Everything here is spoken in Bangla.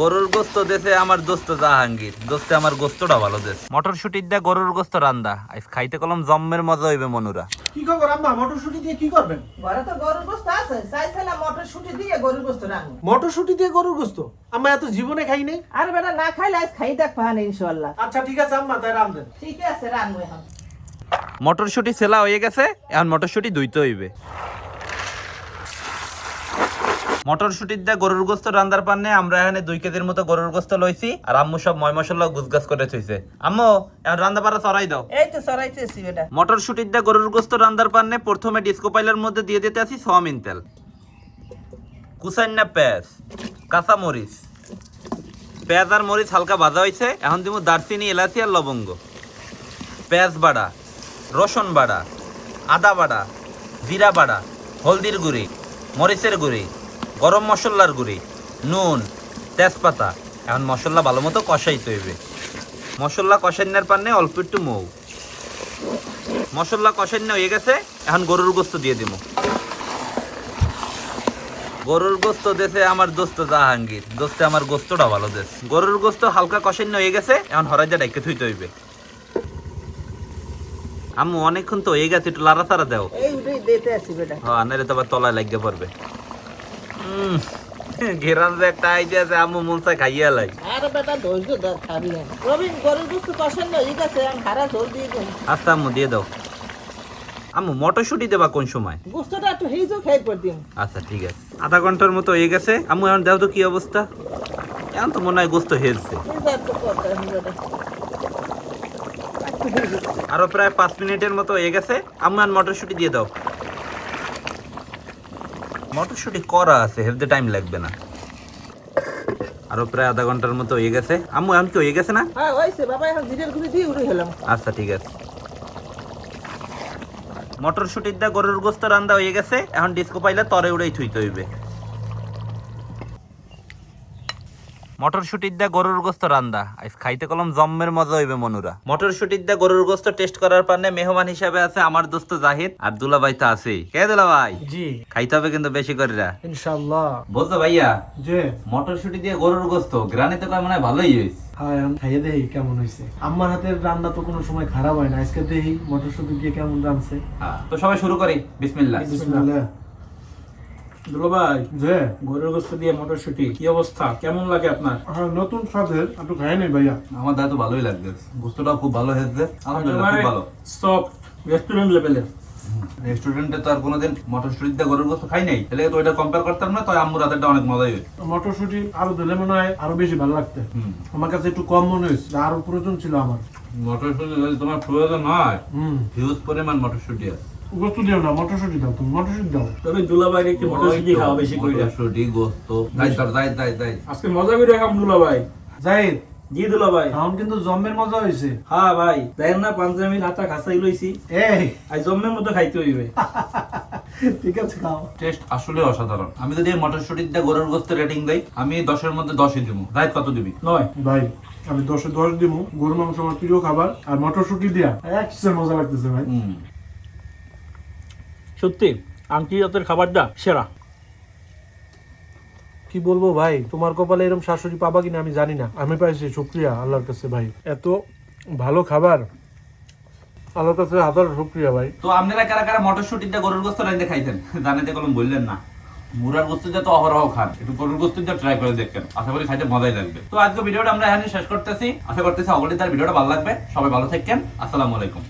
গরুর গোস্ত দেশে আমার দোস্ত জাহাঙ্গীর দোস্তে আমার গোস্তটা ভালো দেশ মটরশুটির দা গরুর গোস্ত রান্দা আজ খাইতে কলম জম্মের মজা হইবে মনুরা। কি খবর আম্মা, মটরশুটি দিয়ে কি করবেন? ঘরে তো গরুর গোস্ত আছে, চাইছিলাম মটরশুটি দিয়ে গরুর গোস্ত রান্না। মটরশুটি দিয়ে গরুর গোস্ত আম্মা এত জীবনে খাই নাই। আর বেটা না খাইলে আজ খাই দেখ পাহান ইনশাআল্লাহ। আচ্ছা ঠিক আছে আম্মা, তাই রান্ধেন। ঠিক আছে রান্না এখন। মটরশুটি ছেলা হয়ে গেছে, এখন মটরশুটি ধুইতে হইবে। মটরশুটির দা গরুর গোস্ত রান্দার পান্নে আমরা এখানে 2 কেজির মতো গরুর গোস্ত লইছি, আর আম্মু সব ময় মশলা গুজগাছ করে থইছে। আম্মু এখন রান্দা পারা চড়াই দাও। এই তো সরাইতেছি বেটা। মটরশুটির দা গরুর গোস্ত রান্দার পান্নে প্রথমে ডিস্কো পাইলার মধ্যে দিয়ে দিতে আছি সয়াবিন তেল, কুসাইন্না পেঁয়াজ, কাঁচা মরিচ। পেঁয়াজ আর মরিচ হালকা ভাজা হয়েছে, এখন দিব দারচিনি, এলাচি আর লবঙ্গ। পেঁয়াজ বাড়া, রসুন বাড়া, আদা বাড়া, জিরা বাড়া, হলদির গুঁড়ি, মরিচের গুঁড়ি, গরম মশলার গুঁড়ি, নুন, তেজপাতা। এখন মশলা ভালো মতো কষাইতে হইবে। মশলা কষাইনার পান্নে অল্প একটু মৌ। মশলা কষাইনা হয়ে গেছে, এখন গরুর গোস্ত দিয়ে দিব। গরুর গোস্ত দেশে আমার দোস্ত জাহাঙ্গীর দোস্তে আমার গোস্তটা ভালো দেশ। গরুর গোস্ত হালকা কষাইনা হয়ে গেছে, এখন হরাইজা ডাইকে থইতে হইবে। আম্মু অনেকক্ষণ তো হয়ে গেছে, একটু লাড়া চাড়া দাও। এই উঠেই দিতে আছি বেটা। হ্যাঁ, নাহলে তো আবার তলায় লাগিয়ে পড়বে। ঘেরান যে একটা আইডিয়া আছে, আম্মু মন চায় খাইয়া লাই। আর বেটা ধৈর্য ধর, খাবি না। রবিন গরুর গোস্ত পছন্দ হয়ে গেছে, আমি হারা ঝোল দিয়ে দেন। আচ্ছা আম্মু দিয়ে দাও। আম্মু মটরশুটি দেবা কোন সময়? গোস্তটা একটু হেজো খাই পর দিন। আচ্ছা ঠিক আছে, আধা ঘন্টার মতো হয়ে গেছে। আম্মু এখন দাও তো কি অবস্থা। এখন তো মনে হয় গোস্ত হেজছে। এই তো কথা বেটা। আরো প্রায় 5 মিনিটের মতো হয়ে গেছে। আম্মু এখন মটরশুটি দিয়ে দাও। মটরশুটি করা আছে, হেলতে টাইম লাগবে না। আরো প্রায় আধা ঘন্টার মতো হয়ে গেছে। আম্মু এখন কি হয়ে গেছে না? হ্যাঁ হইছে বাবা, এখন জিরের গুঁড়ি দিয়ে উড়ে গেলাম। আচ্ছা ঠিক আছে। মটরশুটির দা গরুর গোস্ত রান্দা হয়ে গেছে, এখন ডিস্কো পাইলে তরে উড়েই থুইতে হইবে। মটরশুটির দা গরুর গোস্ত রান্দা আজ খাইতে কলম জম্মের মজা হইবে মনুরা। মটরশুটির দা গরুর গোস্ত টেস্ট করার পান্নে মেহমান হিসাবে আছে আমার দোস্ত জাহিদ, আর দুলাভাই তো আছেই। কে দুলাভাই? জি খাইতে হবে কিন্তু বেশি করে। ইনশাআল্লাহ। বুঝছো ভাইয়া, যে মটরশুটি দিয়ে গরুর গোস্ত গ্রানে তো কয় মনে হয় ভালোই হয়েছে। হ্যাঁ, এখন খাইয়ে দেই কেমন হয়েছে। আম্মার হাতের রান্না তো কোনো সময় খারাপ হয় না, আজকে দেখি মটরশুটি দিয়ে কেমন রাঁধছে। হ্যাঁ, তো সবাই শুরু করি। বিসমিল্লাহ। বিসমিল্লাহ। দুলাভাই, যে গরুর গোস্ত দিয়ে মটরশুটি কি অবস্থা, কেমন লাগে আপনার? হ্যাঁ, নতুন স্বাদের একটু খাই নাই ভাইয়া। আমার দাদা তো ভালোই লাগছে, গোস্তটাও খুব ভালো হয়েছে। আলহামদুলিল্লাহ খুব ভালো। সফট রেস্টুরেন্ট লেভেলের। রেস্টুরেন্টে তো আর কোনোদিন মটরশুটি দিয়ে গরুর গোস্ত খাই নাই, তাহলে তো এটা কম্পেয়ার করতাম না। তো আম্মুর রাতেরটা অনেক মজাই হয়েছে। মটরশুটি আরো দিলে মনে হয় আরো বেশি ভালো লাগতো। আমার কাছে একটু কম মনে হয়েছে, আরো প্রয়োজন ছিল আমার। মটরশুটি যদি তোমার প্রয়োজন হয়, হুম, হিউজ পরিমাণ মটরশুটি আছে। গোস্ত দিও না, মটরশুটি দাও। তুমি মটরশুটি দাও। তবে দুলাভাই একটু মটরশুটি খাওয়া বেশি করে। মটরশুটি গোস্ত যাই। আজকে মজা করে খাম দুলাভাই। জাহিদ, জি দুলাভাই। এখন কিন্তু জম্মের মজা হয়েছে। হ্যাঁ ভাই, দেখেন না পাঞ্জাবি হাতা খাসাই লইছি। এই আজ জম্মের মতো খাইতে হইবে। ঠিক আছে, খাও। টেস্ট আসলে অসাধারণ। আমি যদি মটরশুটি দিয়ে গরুর গোস্ত রেটিং দেই, আমি 10-এর মধ্যে 10ই দিব। জাহিদ কত দিবি? 9। ভাই আমি 10-এ 10 দিব। গরু মাংস আমার প্রিয় খাবার, আর মটরশুটি দিয়া একসাথে মজা লাগতেছে ভাই। সত্যি আন্তর্জাতিক খাবারটা সেরা। কি বলবো ভাই, তোমার কপালে এরকম শাশুড়ি পাবা কিনা আমি জানি না। আমি পাইছি, শুকরিয়া আল্লাহর কাছে ভাই। এত ভালো খাবার, আল্লাহর কাছে হাজার শুকরিয়া ভাই। তো আপনারা কারা কারা মটরশুটি দিয়ে গরুর গোস্ত রাইন্দে খাইছেন জানাতে কলম বললেন না। মুরার গোস্ত দিয়ে তো অহরহ খান, একটু গরুর গোস্ত দিয়ে ট্রাই করে দেখেন, আশা করি খাইতে মজাই লাগবে। তো আজকে ভিডিওটা আমরা এখানে শেষ করতেছি। আশা করতেছি অবশ্যই তার ভিডিওটা ভালো লাগবে। সবাই ভালো থাকেন। আসসালামু আলাইকুম।